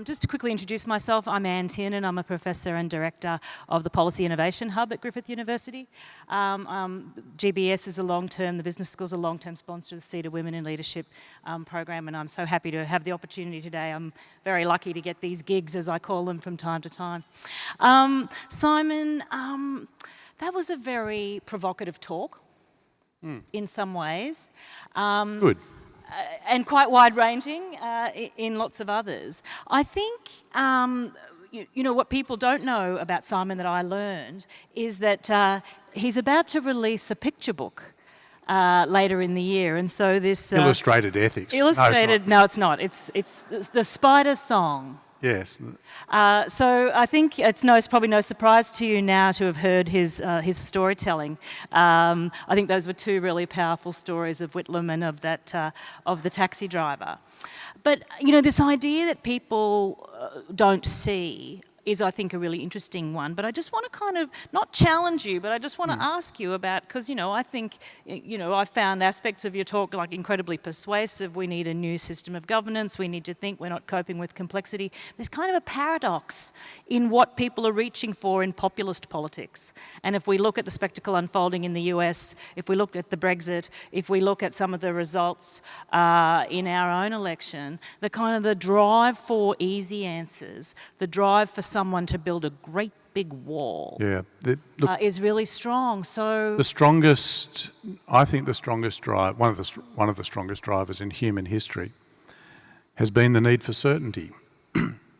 Just to quickly introduce myself, I'm Anne Tiernan. I'm a professor and director of the Policy Innovation Hub at Griffith University. GBS is the business school is a long-term sponsor of the CEDA Women in Leadership program, and I'm so happy to have the opportunity today. I'm very lucky to get these gigs, as I call them, from time to time. Simon, that was a very provocative talk in some ways. Good. And quite wide-ranging in lots of others. I think, what people don't know about Simon that I learned is that he's about to release a picture book later in the year, and so this... Illustrated Ethics. Illustrated, no, it's not. It's the Spider Song. Yes. So I think it's probably no surprise to you now to have heard his storytelling. I think those were two really powerful stories of Whitlam and of the taxi driver. But this idea that people don't see is, I think, a really interesting one. But I just want to kind of, not challenge you, but I just want to ask you about, because, I think, I found aspects of your talk like incredibly persuasive. We need a new system of governance. We need to think we're not coping with complexity. There's kind of a paradox in what people are reaching for in populist politics. And if we look at the spectacle unfolding in the US, if we look at the Brexit, if we look at some of the results in our own election, the drive for easy answers, the drive for someone to build a great big wall is really strong. So I think the strongest drive, one of the strongest drivers in human history, has been the need for certainty.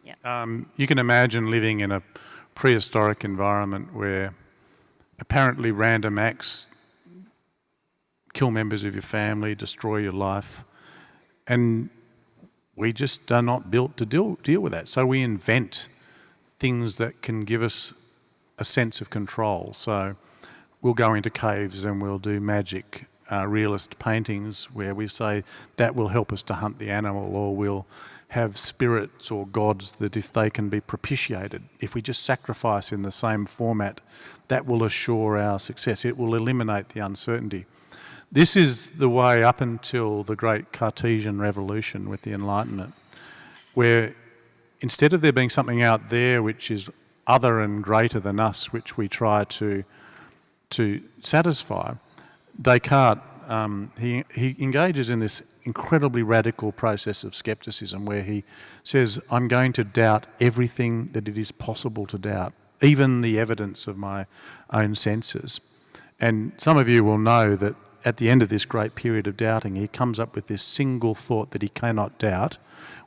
You can imagine living in a prehistoric environment where apparently random acts kill members of your family, destroy your life, and we just are not built to deal with that. So we invent things that can give us a sense of control. So we'll go into caves and we'll do magic realist paintings where we say that will help us to hunt the animal, or we'll have spirits or gods that if they can be propitiated, if we just sacrifice in the same format, that will assure our success. It will eliminate the uncertainty. This is the way up until the great Cartesian revolution with the Enlightenment, where instead of there being something out there which is other and greater than us, which we try to satisfy, Descartes, he engages in this incredibly radical process of skepticism where he says, I'm going to doubt everything that it is possible to doubt, even the evidence of my own senses. And some of you will know that at the end of this great period of doubting, he comes up with this single thought that he cannot doubt,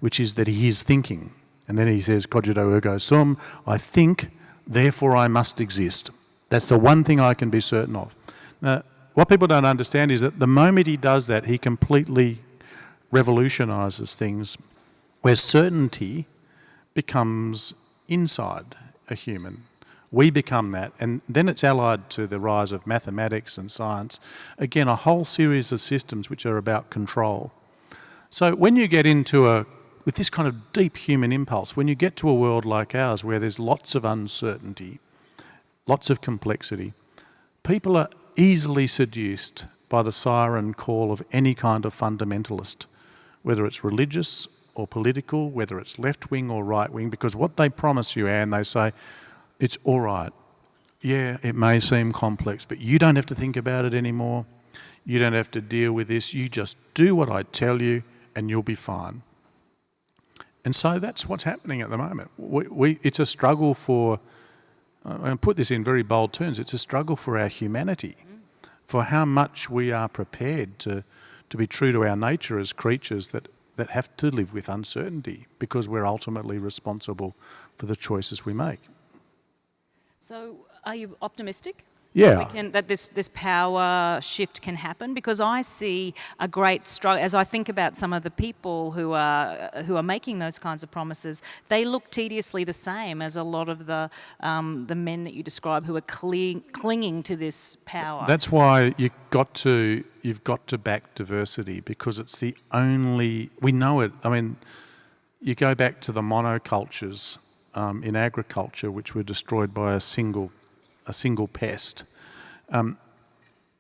which is that he is thinking. And then he says, cogito ergo sum, I think, therefore I must exist. That's the one thing I can be certain of. Now, what people don't understand is that the moment he does that, he completely revolutionises things where certainty becomes inside a human. We become that, and then it's allied to the rise of mathematics and science. Again, a whole series of systems which are about control. So when you get into with this kind of deep human impulse, when you get to a world like ours where there's lots of uncertainty, lots of complexity, people are easily seduced by the siren call of any kind of fundamentalist, whether it's religious or political, whether it's left-wing or right-wing, because what they promise you, Anne, they say, it's all right. Yeah, it may seem complex, but you don't have to think about it anymore. You don't have to deal with this. You just do what I tell you and you'll be fine. And so that's what's happening at the moment. It's a struggle for, and put this in very bold terms, it's a struggle for our humanity, for how much we are prepared to be true to our nature as creatures that have to live with uncertainty because we're ultimately responsible for the choices we make. So are you optimistic? Yeah. That this power shift can happen? Because I see a great struggle, as I think about some of the people who are making those kinds of promises, they look tediously the same as a lot of the men that you describe who are clinging to this power. That's why you've got to back diversity, because it's the only, we know it. I mean, you go back to the monocultures in agriculture, which were destroyed by a single pest.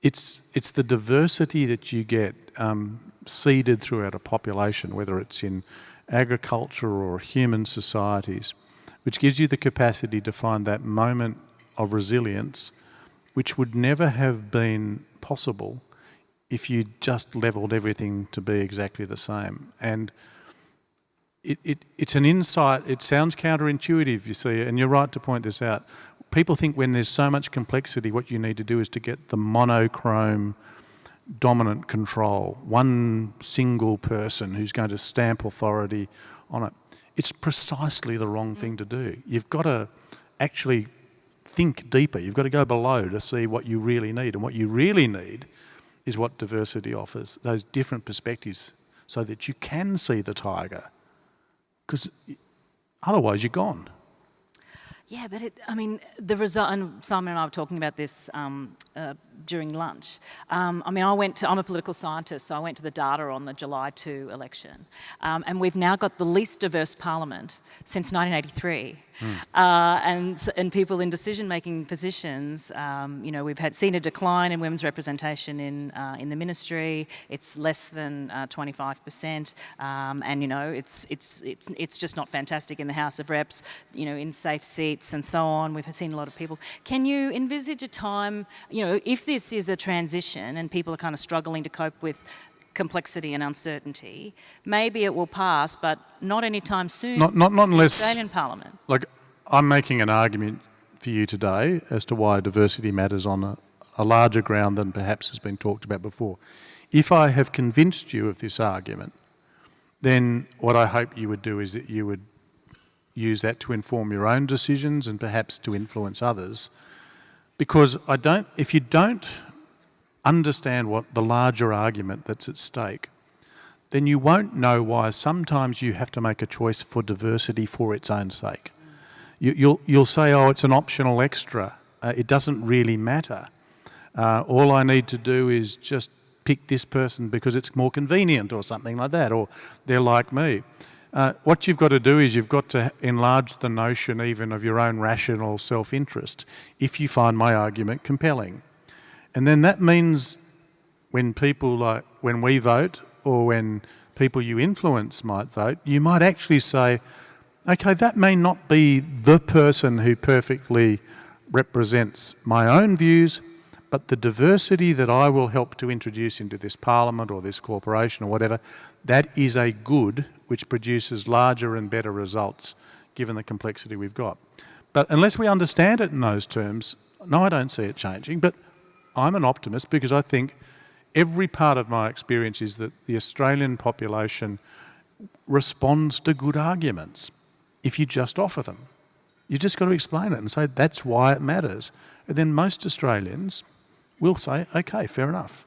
It's the diversity that you get seeded throughout a population, whether it's in agriculture or human societies, which gives you the capacity to find that moment of resilience, which would never have been possible if you just levelled everything to be exactly the same. And it's an insight. It sounds counterintuitive, you see, and you're right to point this out. People think when there's so much complexity, what you need to do is to get the monochrome dominant control, one single person who's going to stamp authority on it. It's precisely the wrong thing to do. You've got to actually think deeper. You've got to go below to see what you really need. And what you really need is what diversity offers, those different perspectives, so that you can see the tiger. Because otherwise you're gone. Yeah, but the result, and Simon and I were talking about this during lunch. I'm a political scientist, so I went to the data on the July 2 election. And we've now got the least diverse parliament since 1983. And people in decision-making positions, we've seen a decline in women's representation in the ministry. It's less than 25%, and it's just not fantastic in the House of Reps. In safe seats and so on. We've seen a lot of people. Can you envisage a time, if this is a transition and people are kind of struggling to cope with complexity and uncertainty, maybe it will pass, but not anytime soon. Not unless Australian Parliament. Like, I'm making an argument for you today as to why diversity matters on a larger ground than perhaps has been talked about before. If I have convinced you of this argument, then what I hope you would do is that you would use that to inform your own decisions and perhaps to influence others. Because if you don't understand what the larger argument that's at stake, then you won't know why sometimes you have to make a choice for diversity for its own sake. You'll say, oh, it's an optional extra. It doesn't really matter. All I need to do is just pick this person because it's more convenient or something like that, or they're like me. What you've got to do is you've got to enlarge the notion even of your own rational self-interest if you find my argument compelling. And then that means when we vote, or when people you influence might vote, you might actually say, okay, that may not be the person who perfectly represents my own views, but the diversity that I will help to introduce into this parliament or this corporation or whatever, that is a good which produces larger and better results given the complexity we've got. But unless we understand it in those terms, no, I don't see it changing. But I'm an optimist because I think every part of my experience is that the Australian population responds to good arguments if you just offer them. You've just got to explain it and say that's why it matters. And then most Australians will say, okay, fair enough.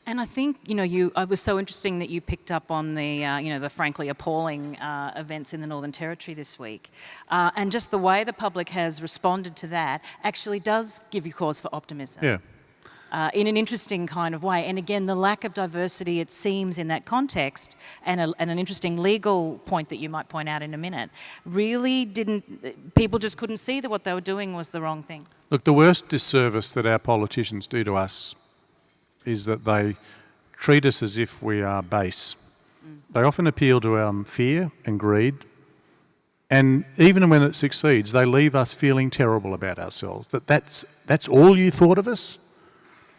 And I think, it was so interesting that you picked up on the frankly appalling events in the Northern Territory this week. And just the way the public has responded to that actually does give you cause for optimism. Yeah. In an interesting kind of way. And again, the lack of diversity, it seems, in that context, and an interesting legal point that you might point out in a minute, really people just couldn't see that what they were doing was the wrong thing. Look, the worst disservice that our politicians do to us is that they treat us as if we are base. They often appeal to our fear and greed, and even when it succeeds, they leave us feeling terrible about ourselves. That's all you thought of us?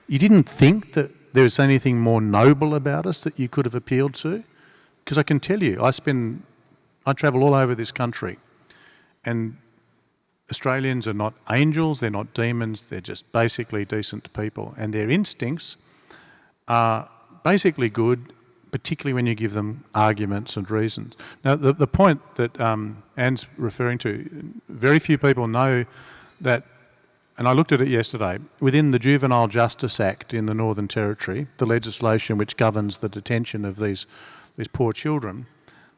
You didn't think that there was anything more noble about us that you could have appealed to? Because I can tell you, I travel all over this country, and Australians are not angels, they're not demons, they're just basically decent people, and their instincts are basically good, particularly when you give them arguments and reasons. Now, the point that Anne's referring to, very few people know that, and I looked at it yesterday, within the Juvenile Justice Act in the Northern Territory, the legislation which governs the detention of these poor children,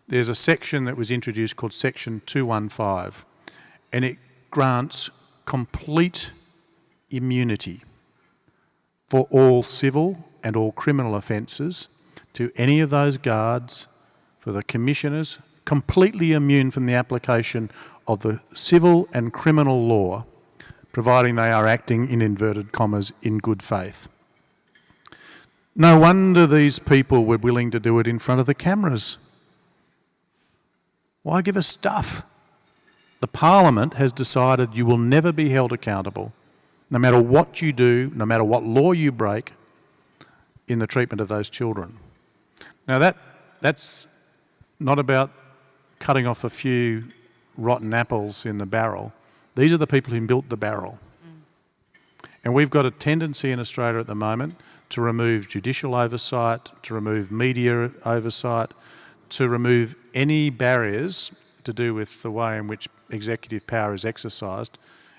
there's a section that was introduced called Section 215, and it grants complete immunity for all civil and all criminal offences to any of those guards, for the commissioners, completely immune from the application of the civil and criminal law, providing they are acting, in inverted commas, in good faith. No wonder these people were willing to do it in front of the cameras. Why give us stuff? The Parliament has decided you will never be held accountable, no matter what you do, no matter what law you break, in the treatment of those children. Now that's not about cutting off a few rotten apples in the barrel. These are the people who built the barrel. And we've got a tendency in Australia at the moment to remove judicial oversight, to remove media oversight, to remove any barriers to do with the way in which executive power is exercised.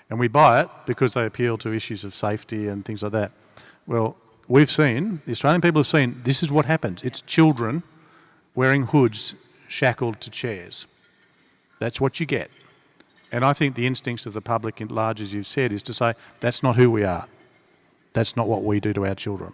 And we buy it because they appeal to issues of safety and things like that. Well, the Australian people have seen, this is what happens. It's children wearing hoods shackled to chairs. That's what you get. And I think the instincts of the public at large, as you've said, is to say, that's not who we are. That's not what we do to our children.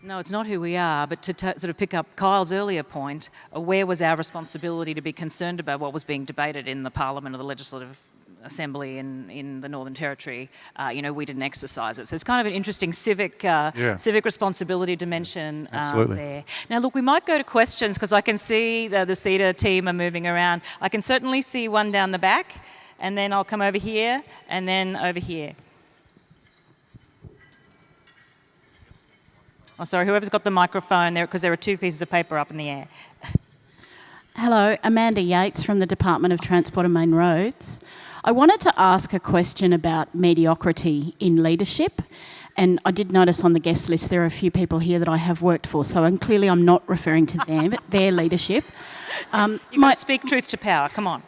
No, it's not who we are, but to sort of pick up Kyle's earlier point, where was our responsibility to be concerned about what was being debated in the Parliament or the Legislative Assembly in the Northern Territory? We didn't exercise it. So it's kind of an interesting civic responsibility dimension there. Now, look, we might go to questions because I can see the CEDA team are moving around. I can certainly see one down the back, and then I'll come over here, and then over here. Oh, sorry, whoever's got the microphone there, because there are two pieces of paper up in the air. Hello, Amanda Yates from the Department of Transport and Main Roads. I wanted to ask a question about mediocrity in leadership. And I did notice on the guest list there are a few people here that I have worked for, so clearly I'm not referring to them, their leadership. You've got to speak truth to power, come on.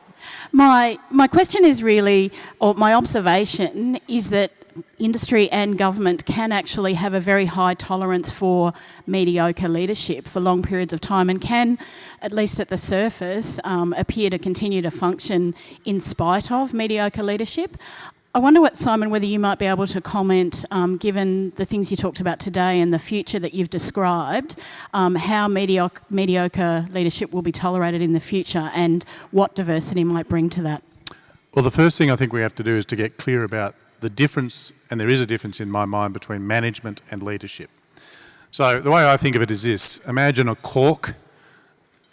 My question is really, or my observation is that industry and government can actually have a very high tolerance for mediocre leadership for long periods of time and can, at least at the surface, appear to continue to function in spite of mediocre leadership. I wonder whether you might be able to comment, given the things you talked about today and the future that you've described, how mediocre leadership will be tolerated in the future and what diversity might bring to that. Well, the first thing I think we have to do is to get clear about the difference, and there is a difference in my mind, between management and leadership. So the way I think of it is this. Imagine a cork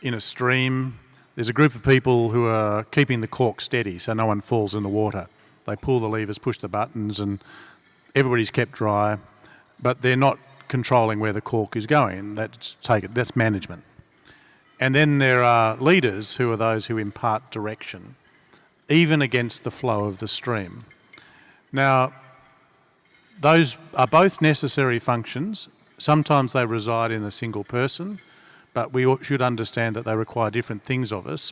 in a stream. There's a group of people who are keeping the cork steady so no one falls in the water. They pull the levers, push the buttons, and everybody's kept dry, but they're not controlling where the cork is going. That's management. And then there are leaders who are those who impart direction, even against the flow of the stream. Now, those are both necessary functions. Sometimes they reside in a single person, but we should understand that they require different things of us.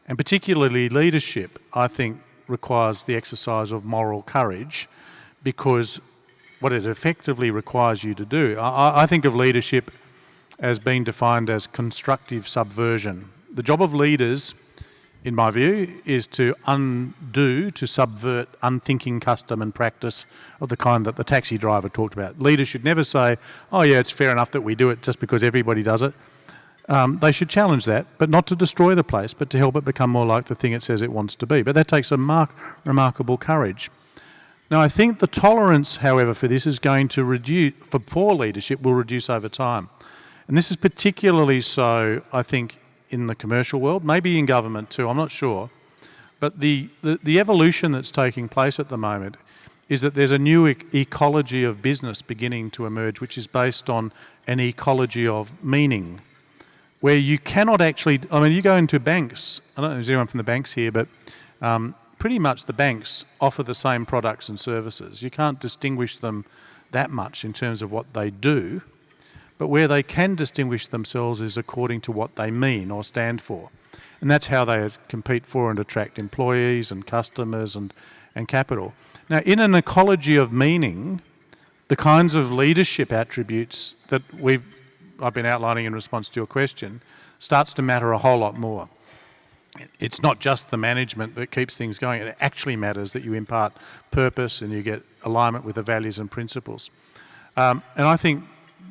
And particularly leadership, I think, requires the exercise of moral courage, because what it effectively requires you to do, I think of leadership as being defined as constructive subversion. The job of leaders, in my view, is to subvert unthinking custom and practice of the kind that the taxi driver talked about. Leaders should never say, oh yeah, it's fair enough that we do it just because everybody does it. They should challenge that, but not to destroy the place, but to help it become more like the thing it says it wants to be. But that takes a remarkable courage. Now, I think the tolerance, however, for this is going to reduce, for poor leadership will reduce over time. And this is particularly so, I think, in the commercial world, maybe in government too, I'm not sure. But the evolution that's taking place at the moment is that there's a new ecology of business beginning to emerge, which is based on an ecology of meaning, where you cannot actually, you go into banks, I don't know if there's anyone from the banks here, but pretty much the banks offer the same products and services. You can't distinguish them that much in terms of what they do, but where they can distinguish themselves is according to what they mean or stand for. And that's how they compete for and attract employees and customers and capital. Now, in an ecology of meaning, the kinds of leadership attributes that I've been outlining in response to your question starts to matter a whole lot more. It's not just the management that keeps things going. It actually matters that you impart purpose and you get alignment with the values and principles. And I think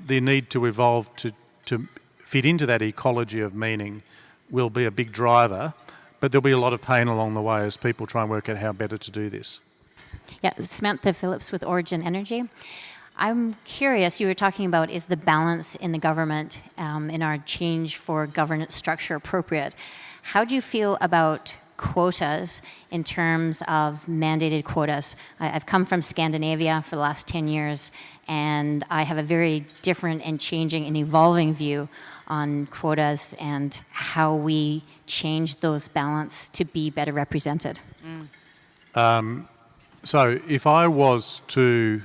the need to evolve to fit into that ecology of meaning will be a big driver, but there'll be a lot of pain along the way as people try and work out how better to do this. Yeah, Samantha Phillips with Origin Energy. I'm curious, you were talking about, is the balance in the government in our change for governance structure appropriate? How do you feel about quotas in terms of mandated quotas? I've come from Scandinavia for the last 10 years, and I have a very different and changing and evolving view on quotas and how we change those balance to be better represented. So if I was to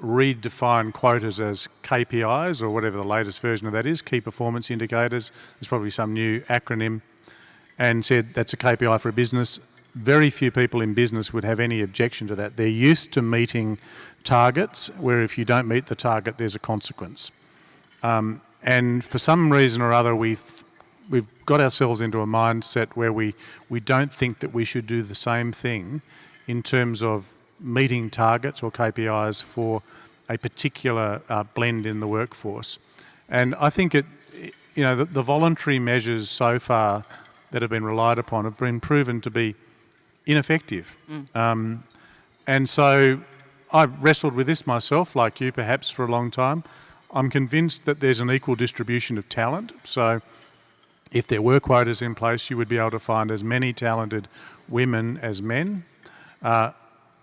redefine quotas as KPIs, or whatever the latest version of that is, key performance indicators, there's probably some new acronym, and said that's a KPI for a business, very few people in business would have any objection to that. They're used to meeting targets where if you don't meet the target, there's a consequence. And for some reason or other, we've got ourselves into a mindset where we don't think that we should do the same thing in terms of meeting targets or KPIs for a particular blend in the workforce. And I think the voluntary measures so far that have been relied upon have been proven to be ineffective. And so I've wrestled with this myself, like you perhaps, for a long time. I'm convinced that there's an equal distribution of talent. So if there were quotas in place, you would be able to find as many talented women as men.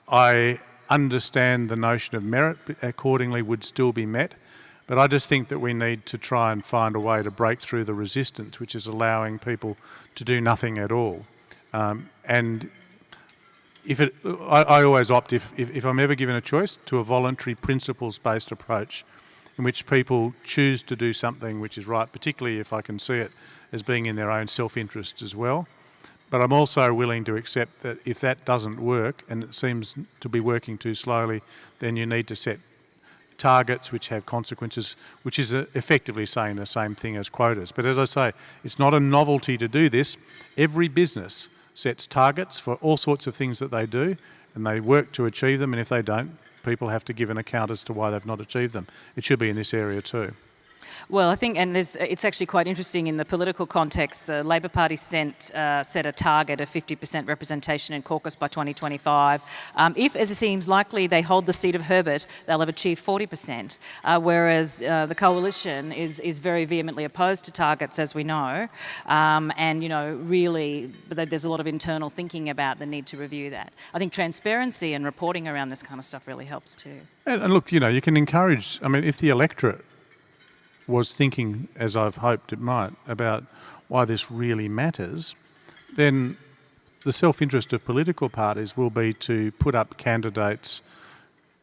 I understand the notion of merit accordingly would still be met, but I just think that we need to try and find a way to break through the resistance, which is allowing people to do nothing at all. And I always opt, if I'm ever given a choice, to a voluntary principles-based approach in which people choose to do something which is right, particularly if I can see it as being in their own self-interest as well. But I'm also willing to accept that if that doesn't work, and it seems to be working too slowly, then you need to set targets which have consequences, which is effectively saying the same thing as quotas. But as I say, it's not a novelty to do this. Every business sets targets for all sorts of things that they do, and they work to achieve them, and if they don't, people have to give an account as to why they've not achieved them. It should be in this area too. Well, I think, and it's actually quite interesting in the political context, the Labor Party set a target of 50% representation in caucus by 2025. If, as it seems likely, they hold the seat of Herbert, they'll have achieved 40%, whereas the Coalition is very vehemently opposed to targets, as we know, and, really, there's a lot of internal thinking about the need to review that. I think transparency and reporting around this kind of stuff really helps too. And look, you can encourage, if the electorate was thinking, as I've hoped it might, about why this really matters, then the self-interest of political parties will be to put up candidates,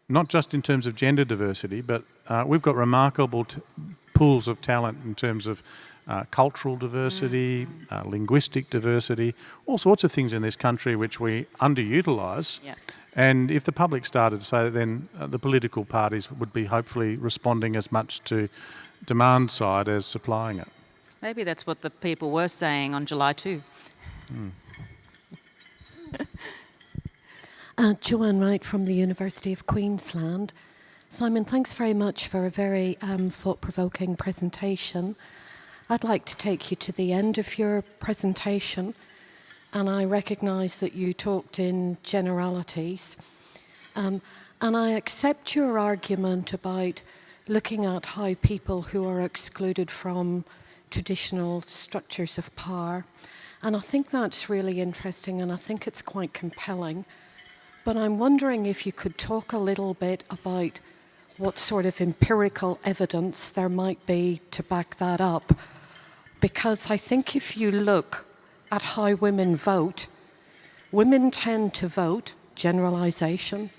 not just in terms of gender diversity, but we've got remarkable pools of talent in terms of cultural diversity, linguistic diversity, all sorts of things in this country which we underutilise. Yeah. And if the public started to say that, then the political parties would be hopefully responding as much to demand side as supplying it. Maybe that's what the people were saying on July 2. Joanne Wright from the University of Queensland. Simon, thanks very much for a very thought-provoking presentation. I'd like to take you to the end of your presentation, and I recognise that you talked in generalities. And I accept your argument about looking at how people who are excluded from traditional structures of power. And I think that's really interesting, and I think it's quite compelling. But I'm wondering if you could talk a little bit about what sort of empirical evidence there might be to back that up. Because I think if you look at how women vote, women tend to vote, generalisation,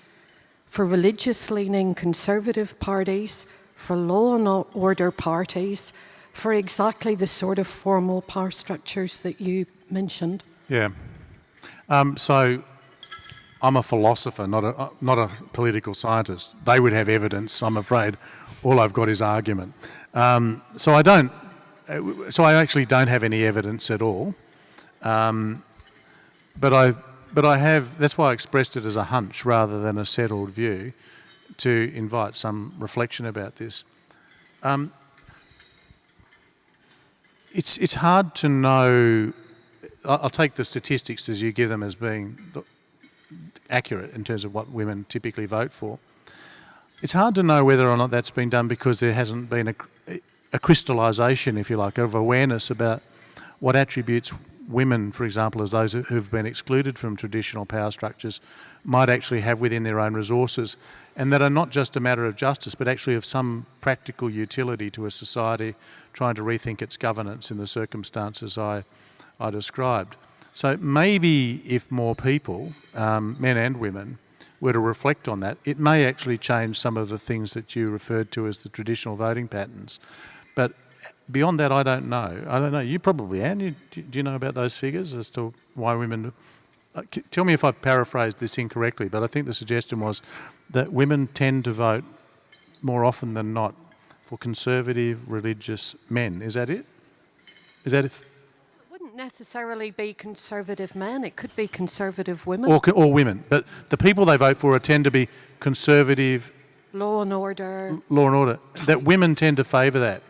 for religious-leaning conservative parties, for law and order parties, for exactly the sort of formal power structures that you mentioned. Yeah. So I'm a philosopher, not a political scientist. They would have evidence, I'm afraid. All I've got is argument. So I actually don't have any evidence at all. But I have, that's why I expressed it as a hunch rather than a settled view, to invite some reflection about this. It's hard to know. I'll take the statistics as you give them as being accurate in terms of what women typically vote for. It's hard to know whether or not that's been done because there hasn't been a crystallisation, if you like, of awareness about what attributes women, for example, as those who've been excluded from traditional power structures, might actually have within their own resources, and that are not just a matter of justice, but actually of some practical utility to a society trying to rethink its governance in the circumstances I described. So maybe if more people, men and women, were to reflect on that, it may actually change some of the things that you referred to as the traditional voting patterns. But beyond that, I don't know. I don't know. You probably, Anne, do you know about those figures as to why women... Tell me if I've paraphrased this incorrectly, but I think the suggestion was that women tend to vote more often than not for conservative religious men. Is that it? Is that it? Wouldn't necessarily be conservative men. It could be conservative women. Or women. But the people they vote for tend to be conservative... Law and order. Law and order. That women tend to favour that.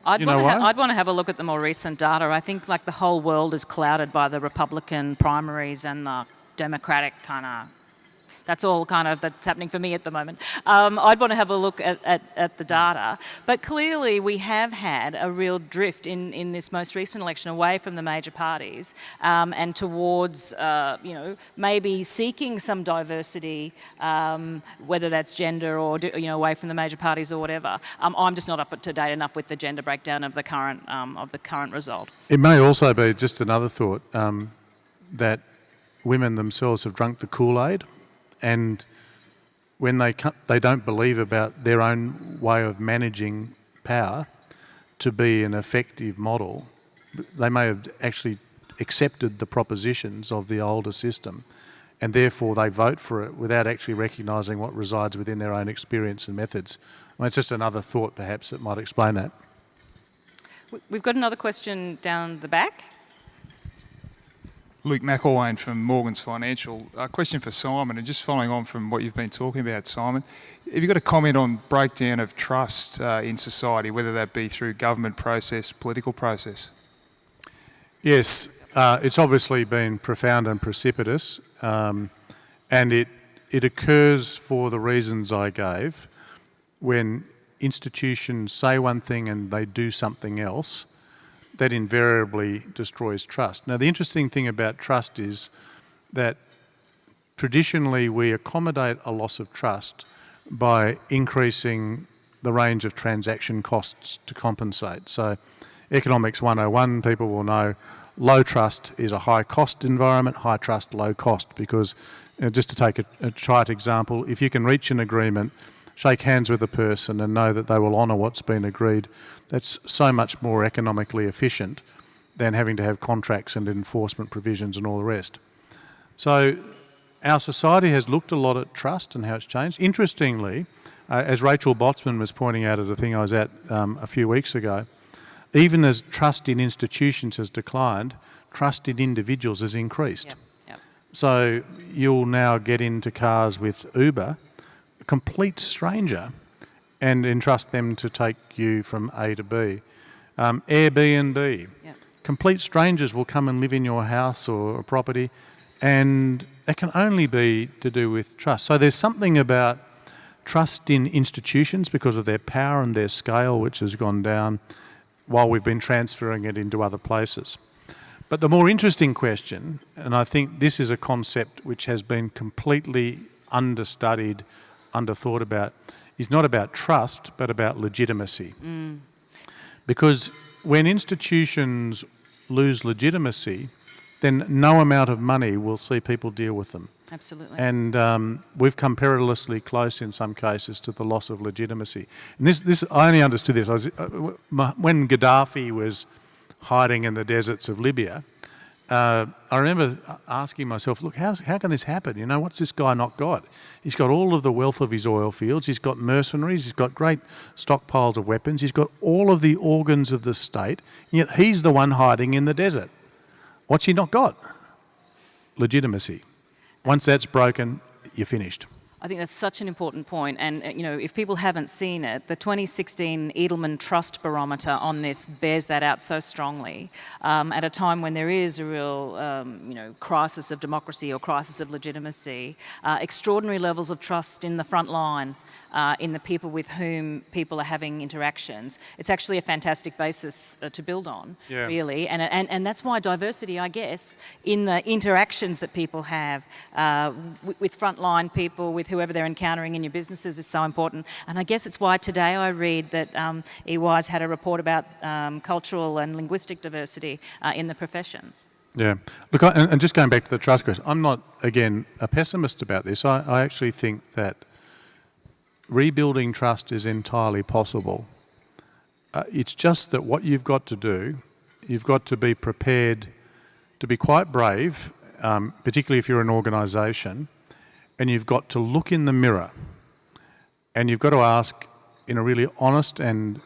I'd want to have a look at the more recent data. I think like the whole world is clouded by the Republican primaries and the Democratic kind of... That's all kind of that's happening for me at the moment. I'd want to have a look at the data. But clearly we have had a real drift in this most recent election away from the major parties and towards, maybe seeking some diversity, whether that's gender or, away from the major parties or whatever. I'm just not up to date enough with the gender breakdown of the current result. It may also be just another thought that women themselves have drunk the Kool-Aid. And when they don't believe about their own way of managing power to be an effective model, they may have actually accepted the propositions of the older system, and therefore they vote for it without actually recognising what resides within their own experience and methods. I mean, it's just another thought perhaps that might explain that. We've got another question down the back. Luke McElwain from Morgans Financial. A question for Simon, and just following on from what you've been talking about, Simon, have you got a comment on breakdown of trust in society, whether that be through government process, political process? Yes, it's obviously been profound and precipitous, and it occurs for the reasons I gave. When institutions say one thing and they do something else, that invariably destroys trust. Now, the interesting thing about trust is that traditionally we accommodate a loss of trust by increasing the range of transaction costs to compensate. So Economics 101, people will know low trust is a high cost environment, high trust, low cost, because just to take a trite example, if you can reach an agreement, shake hands with a person and know that they will honour what's been agreed, that's so much more economically efficient than having to have contracts and enforcement provisions and all the rest. So our society has looked a lot at trust and how it's changed. Interestingly, as Rachel Botsman was pointing out at a thing I was at a few weeks ago, even as trust in institutions has declined, trust in individuals has increased. Yep. So you'll now get into cars with Uber, a complete stranger, and entrust them to take you from A to B. Airbnb, complete strangers will come and live in your house or a property, and it can only be to do with trust. So there's something about trust in institutions because of their power and their scale, which has gone down while we've been transferring it into other places. But the more interesting question, and I think this is a concept which has been completely understudied, underthought about, is not about trust, but about legitimacy. Because when institutions lose legitimacy, then no amount of money will see people deal with them. Absolutely. And we've come perilously close in some cases to the loss of legitimacy. And this I only understood this. When Gaddafi was hiding in the deserts of Libya, I remember asking myself, look, how can this happen? You know, what's this guy not got? He's got all of the wealth of his oil fields, he's got mercenaries, he's got great stockpiles of weapons, he's got all of the organs of the state, and yet he's the one hiding in the desert. What's he not got? Legitimacy. Once that's broken, you're finished. I think that's such an important point, and if people haven't seen it, the 2016 Edelman Trust Barometer on this bears that out so strongly. At a time when there is a real, crisis of democracy or crisis of legitimacy, extraordinary levels of trust in the front line, in the people with whom people are having interactions, it's actually a fantastic basis to build on, really. And that's why diversity, I guess, in the interactions that people have with frontline people, with whoever they're encountering in your businesses is so important. And I guess it's why today I read that EY's had a report about cultural and linguistic diversity in the professions. Yeah. Look, and just going back to the trust question, I'm not, again, a pessimist about this. I actually think that rebuilding trust is entirely possible. It's just that what you've got to do, you've got to be prepared to be quite brave, particularly if you're an organisation, and you've got to look in the mirror and you've got to ask in a really honest and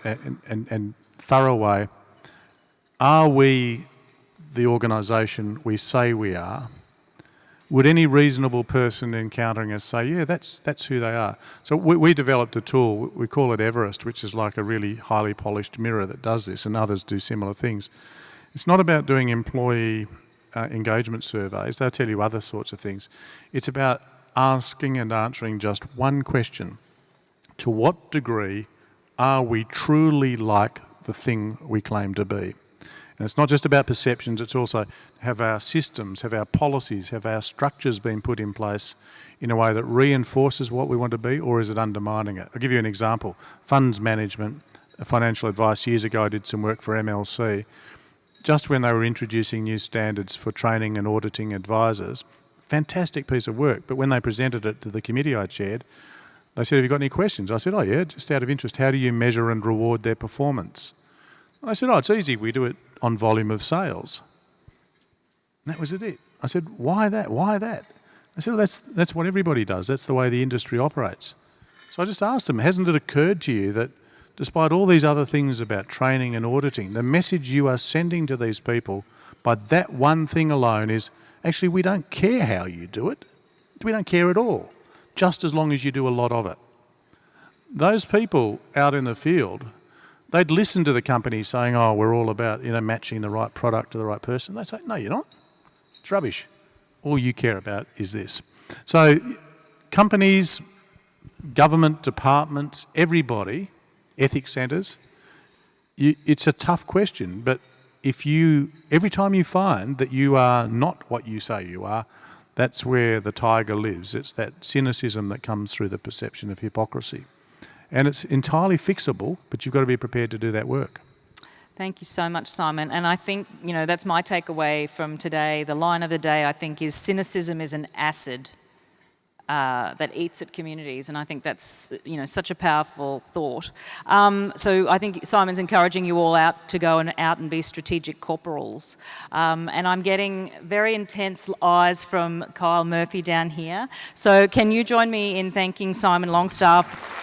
thorough way, are we the organisation we say we are? Would any reasonable person encountering us say, yeah, that's who they are? So we developed a tool, we call it Everest, which is like a really highly polished mirror that does this, and others do similar things. It's not about doing employee engagement surveys, they'll tell you other sorts of things. It's about asking and answering just one question. To what degree are we truly like the thing we claim to be? And it's not just about perceptions, it's also have our systems, have our policies, have our structures been put in place in a way that reinforces what we want to be, or is it undermining it? I'll give you an example. Funds management, financial advice. Years ago I did some work for MLC. Just when they were introducing new standards for training and auditing advisors, fantastic piece of work, but when they presented it to the committee I chaired, they said, have you got any questions? I said, oh yeah, just out of interest, how do you measure and reward their performance? I said, oh, it's easy, we do it on volume of sales. And that was it. I said, why that? Why that? I said, well, that's what everybody does. That's the way the industry operates. So I just asked them, hasn't it occurred to you that despite all these other things about training and auditing, the message you are sending to these people by that one thing alone is, actually, we don't care how you do it. We don't care at all, just as long as you do a lot of it. Those people out in the field, they'd listen to the company saying, oh, we're all about, matching the right product to the right person. They'd say, no, you're not. It's rubbish. All you care about is this. So companies, government departments, everybody, ethics centres, it's a tough question, but every time you find that you are not what you say you are, that's where the tiger lives. It's that cynicism that comes through the perception of hypocrisy. And it's entirely fixable, but you've got to be prepared to do that work. Thank you so much, Simon. And I think, that's my takeaway from today. The line of the day, I think, is cynicism is an acid that eats at communities. And I think that's, such a powerful thought. So I think Simon's encouraging you all to go out and be strategic corporals. And I'm getting very intense eyes from Kyle Murphy down here. So can you join me in thanking Simon Longstaff